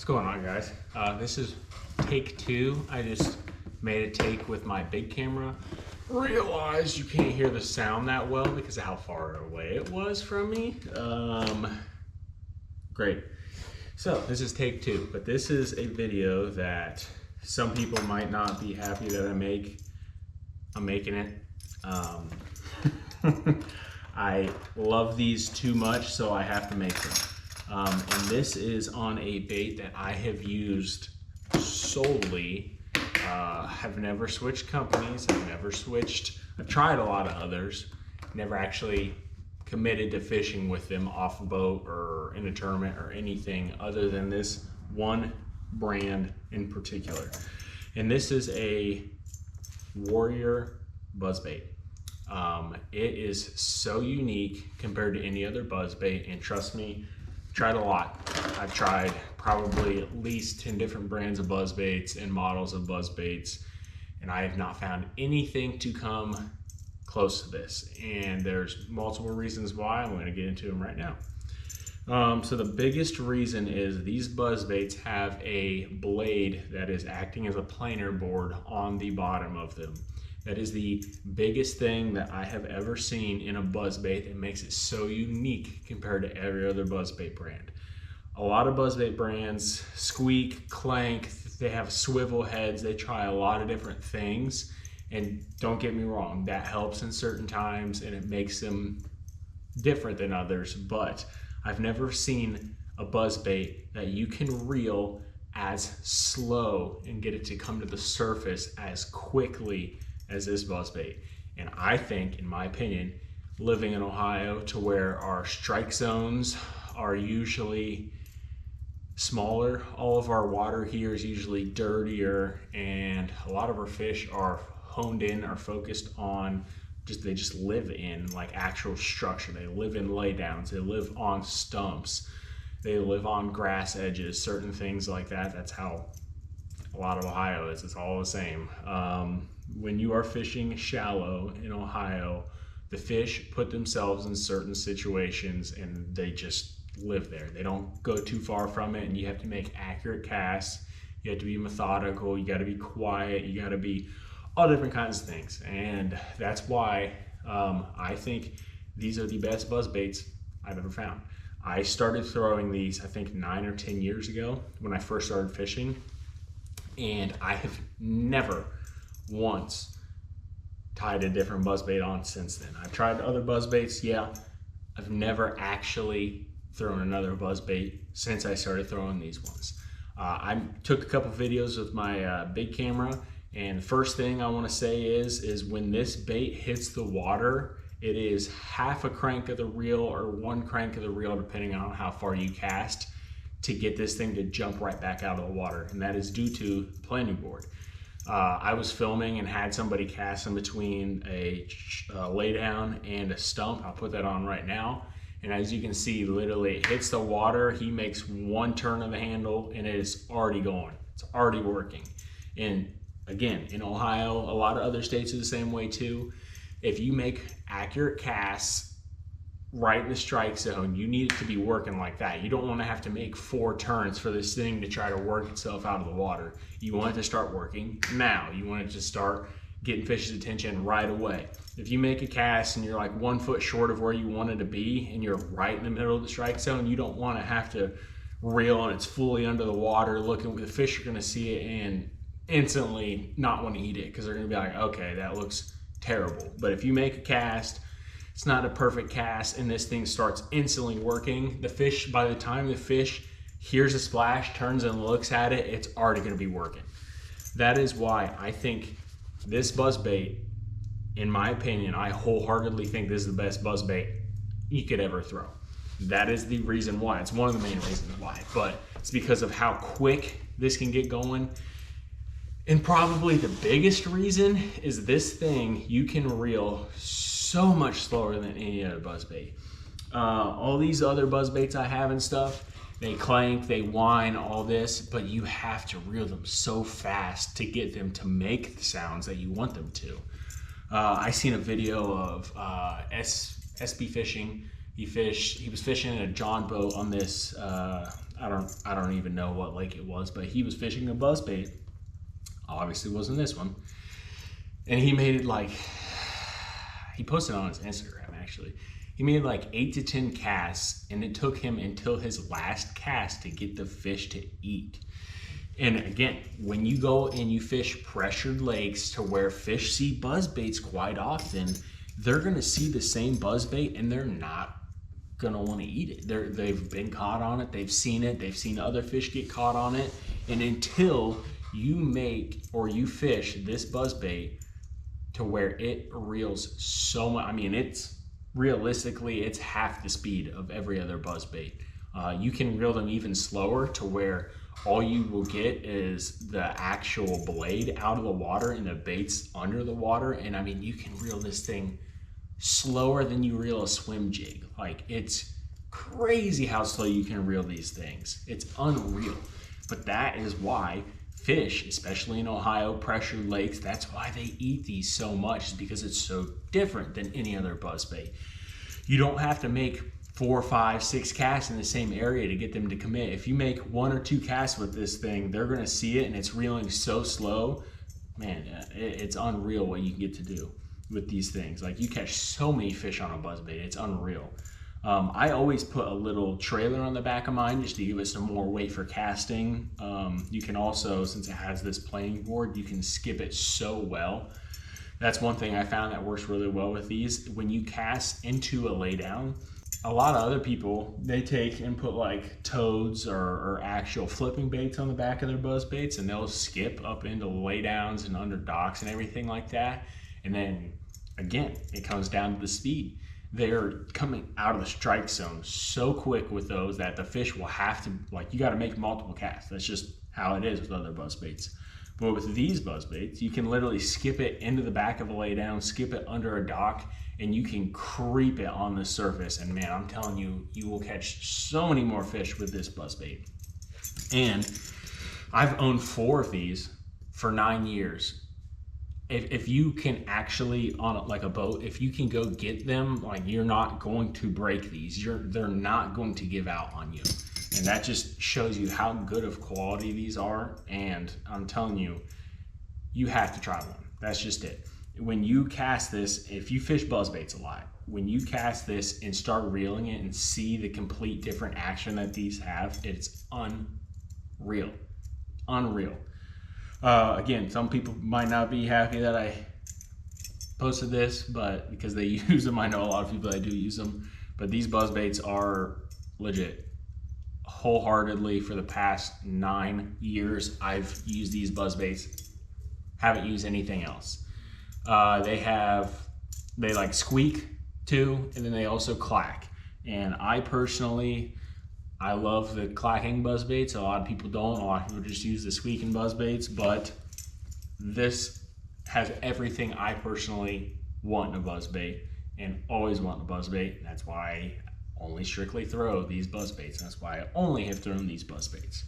What's going on, guys? This is take 2. I just made a take with my big camera. Realized you can't hear the sound that well because of how far away it was from me. Great. So this is take 2, but this is a video that some people might not be happy that I make. I'm making it. I love these too much, so I have to make them. And this is on a bait that I have used solely. Have never switched companies. I've tried a lot of others. Never actually committed to fishing with them off a boat or in a tournament or anything other than this one brand in particular. And this is a Warrior Buzzbait. It is so unique compared to any other buzzbait, and trust me, I've tried a lot. I've tried probably at least 10 different brands of buzzbaits and models of buzzbaits, and I have not found anything to come close to this. And there's multiple reasons why. I'm going to get into them right now. So the biggest reason is these buzzbaits have a blade that is acting as a planer board on the bottom of them. That is the biggest thing that I have ever seen in a buzzbait that makes it so unique compared to every other buzzbait brand. A lot of buzzbait brands squeak, clank, they have swivel heads, they try a lot of different things. And don't get me wrong, that helps in certain times and it makes them different than others, but I've never seen a buzzbait that you can reel as slow and get it to come to the surface as quickly as this buzzbait. And I think, in my opinion, living in Ohio to where our strike zones are usually smaller, all of our water here is usually dirtier, and a lot of our fish are honed in, are focused on they just live in like actual structure. They live in laydowns, they live on stumps, they live on grass edges, certain things like that. That's how a lot of Ohio is. It's all the same. When you are fishing shallow in Ohio, the fish put themselves in certain situations and they just live there. They don't go too far from it, and you have to make accurate casts. You have to be methodical, you got to be quiet, you got to be all different kinds of things. And that's why I think these are the best buzzbaits I've ever found. I started throwing these, I think 9 or 10 years ago when I first started fishing, and I have never once tied a different buzzbait on since then. I've tried other buzzbaits, yeah. I've never actually thrown another buzzbait since I started throwing these ones. I took a couple videos with my big camera, and the first thing I want to say is when this bait hits the water, it is half a crank of the reel or one crank of the reel, depending on how far you cast, to get this thing to jump right back out of the water. And that is due to the planing board. I was filming and had somebody cast in between a laydown and a stump. I'll put that on right now. And as you can see, literally it hits the water. He makes one turn of the handle and it is already going. It's already working. And again, in Ohio, a lot of other states are the same way too. If you make accurate casts right in the strike zone, you need it to be working like that. You don't want to have to make 4 turns for this thing to try to work itself out of the water. You want it to start working now. You want it to start getting fish's attention right away. If you make a cast and you're like 1 foot short of where you wanted to be and you're right in the middle of the strike zone, you don't want to have to reel and it's fully under the water looking. The fish are going to see it and instantly not want to eat it because they're going to be like, okay, that looks terrible. But if you make a cast, it's not a perfect cast, and this thing starts instantly working, the fish, by the time the fish hears a splash, turns and looks at it, it's already going to be working. That is why I think this buzzbait, in my opinion, I wholeheartedly think this is the best buzzbait you could ever throw. That is the reason why. It's one of the main reasons why, but it's because of how quick this can get going. And probably the biggest reason is this thing, you can reel so much slower than any other buzzbait. All these other buzzbaits I have and stuff, they clank, they whine, all this, but you have to reel them so fast to get them to make the sounds that you want them to. I seen a video of SB fishing. He was fishing in a John boat on this, I I don't even know what lake it was, but he was fishing a buzzbait. Obviously wasn't this one. And he made it like, he posted on his Instagram actually. He made like 8 to 10 casts, and it took him until his last cast to get the fish to eat. And again, when you go and you fish pressured lakes to where fish see buzzbaits quite often, they're gonna see the same buzzbait and they're not gonna wanna eat it. They've been caught on it, they've seen other fish get caught on it, and until you make or you fish this buzzbait to where it reels so much, I mean, it's realistically, it's half the speed of every other buzzbait. You can reel them even slower to where all you will get is the actual blade out of the water and the bait's under the water. And I mean, you can reel this thing slower than you reel a swim jig. Like, it's crazy how slow you can reel these things. It's unreal. But that is why fish, especially in Ohio, pressured lakes, that's why they eat these so much, is because it's so different than any other buzzbait. You don't have to make 4, 5, 6 casts in the same area to get them to commit. If you make 1 or 2 casts with this thing, they're gonna see it and it's reeling so slow. Man, it's unreal what you can get to do with these things. Like, you catch so many fish on a buzzbait, it's unreal. I always put a little trailer on the back of mine just to give it some more weight for casting. You can also, since it has this planing board, you can skip it so well. That's one thing I found that works really well with these. When you cast into a laydown, a lot of other people, they take and put like toads or actual flipping baits on the back of their buzz baits, and they'll skip up into laydowns and under docks and everything like that. And then again, it comes down to the speed. They're coming out of the strike zone so quick with those that the fish will have to, like, you got to make multiple casts. That's just how it is with other buzz baits. But with these buzz baits, you can literally skip it into the back of a laydown, skip it under a dock, and you can creep it on the surface. And man, I'm telling you, you will catch so many more fish with this buzz bait. And I've owned 4 of these for 9 years. If you can actually, on like a boat, if you can go get them, like, you're not going to break these. They're not going to give out on you. And that just shows you how good of quality these are. And I'm telling you, you have to try one. That's just it. When you cast this, if you fish buzzbaits a lot, when you cast this and start reeling it and see the complete different action that these have, it's unreal. Unreal. Again, some people might not be happy that I posted this, but because they use them, I know a lot of people that do use them. But these buzzbaits are legit. Wholeheartedly, for the past 9 years, I've used these buzzbaits. Haven't used anything else. They like squeak too, and then they also clack. And I personally, I love the clacking buzzbaits. A lot of people don't. A lot of people just use the squeaking buzzbaits, but this has everything I personally want in a buzzbait and always want in a buzzbait. That's why I only strictly throw these buzzbaits. That's why I only have thrown these buzzbaits.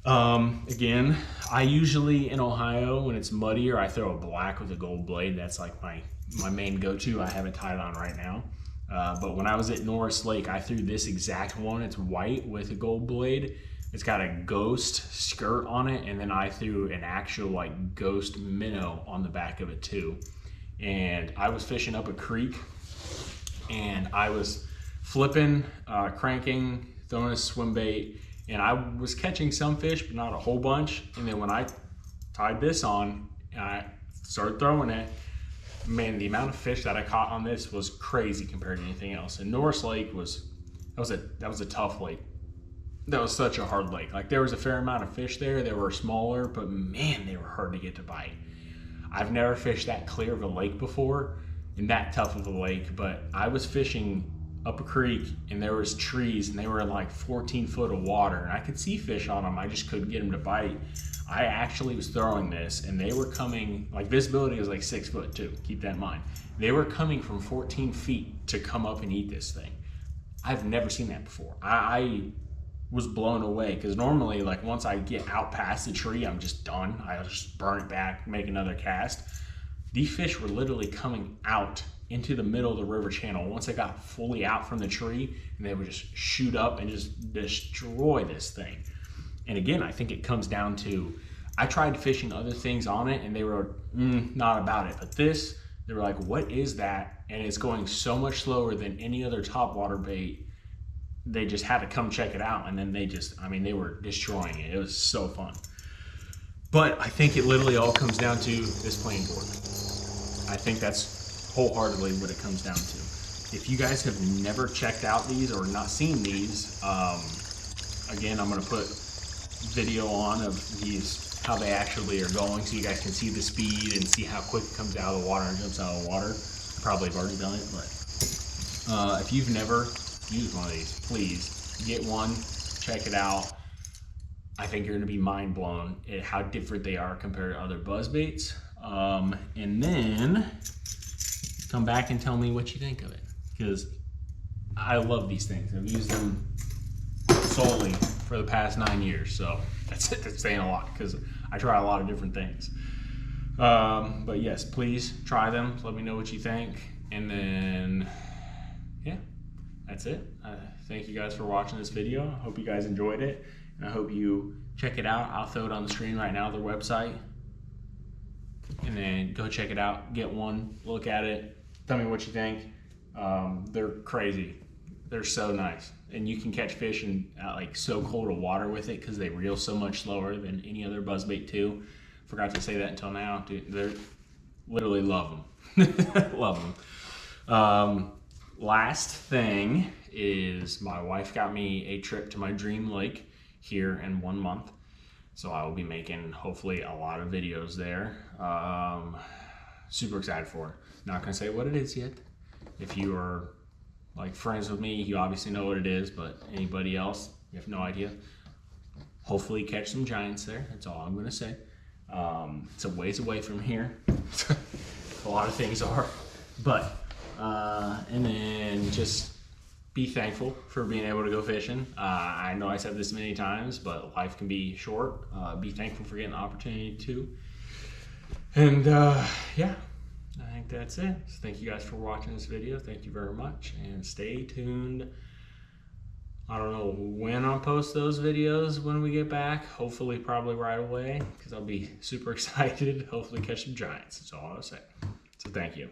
Again, I usually in Ohio, when it's muddier, I throw a black with a gold blade. That's like my main go-to. I have it tied on right now. But when I was at Norris Lake, I threw this exact one. It's white with a gold blade. It's got a ghost skirt on it, and then I threw an actual like ghost minnow on the back of it too. And I was fishing up a creek, and I was flipping, cranking, throwing a swim bait, and I was catching some fish, but not a whole bunch. And then when I tied this on and I started throwing it, man, the amount of fish that I caught on this was crazy compared to anything else. And Norris Lake was a tough lake. That was such a hard lake. Like, there was a fair amount of fish there. They were smaller, but man, they were hard to get to bite. I've never fished that clear of a lake before and that tough of a lake, but I was fishing up a creek and there was trees and they were in like 14 foot of water and I could see fish on them. I just couldn't get them to bite. I actually was throwing this and they were coming, like, visibility was like 6 foot too, keep that in mind. They were coming from 14 feet to come up and eat this thing. I've never seen that before. I was blown away, because normally, like, once I get out past the tree, I'm just done. I'll just burn it back, make another cast. These fish were literally coming out into the middle of the river channel once they got fully out from the tree, and they would just shoot up and just destroy this thing. And again, I think it comes down to, I tried fishing other things on it and they were not about it, but this, they were like, what is that? And it's going so much slower than any other topwater bait. They just had to come check it out, and then they just, I mean, they were destroying it. It was so fun. But I think it literally all comes down to this playing board. I think that's wholeheartedly what it comes down to. If you guys have never checked out these or not seen these, again, I'm gonna put video on of these, how they actually are going, so you guys can see the speed and see how quick it comes out of the water and jumps out of the water. Probably have already done it, but if you've never used one of these, please get one, check it out. I think you're gonna be mind blown at how different they are compared to other buzz baits. And then come back and tell me what you think of it, because I love these things. I've used them solely for the past 9 years, so that's saying a lot because I try a lot of different things. But yes, please try them. Let me know what you think, and then yeah, that's it. Thank you guys for watching this video. I hope you guys enjoyed it, and I hope you check it out. I'll throw it on the screen right now, their website, and then go check it out. Get one, look at it, tell me what you think. They're crazy. They're so nice, and you can catch fish in like so cold of water with it because they reel so much slower than any other buzzbait too. Forgot to say that until now. Dude, they're literally love them. Love them. Last thing is my wife got me a trip to my dream lake here in 1 month, so I will be making hopefully a lot of videos there. Super excited for it. Not gonna say what it is yet. If you are like friends with me, you obviously know what it is, but anybody else, you have no idea. Hopefully catch some giants there. That's all I'm gonna say. It's a ways away from here. A lot of things are, but and then just be thankful for being able to go fishing. I know I said this many times, but life can be short. Be thankful for getting the opportunity to. And yeah, I think that's it. So thank you guys for watching this video. Thank you very much, and stay tuned. I don't know when I'll post those videos when we get back. Hopefully probably right away, because I'll be super excited. Hopefully catch some giants. That's all I'll say. So thank you.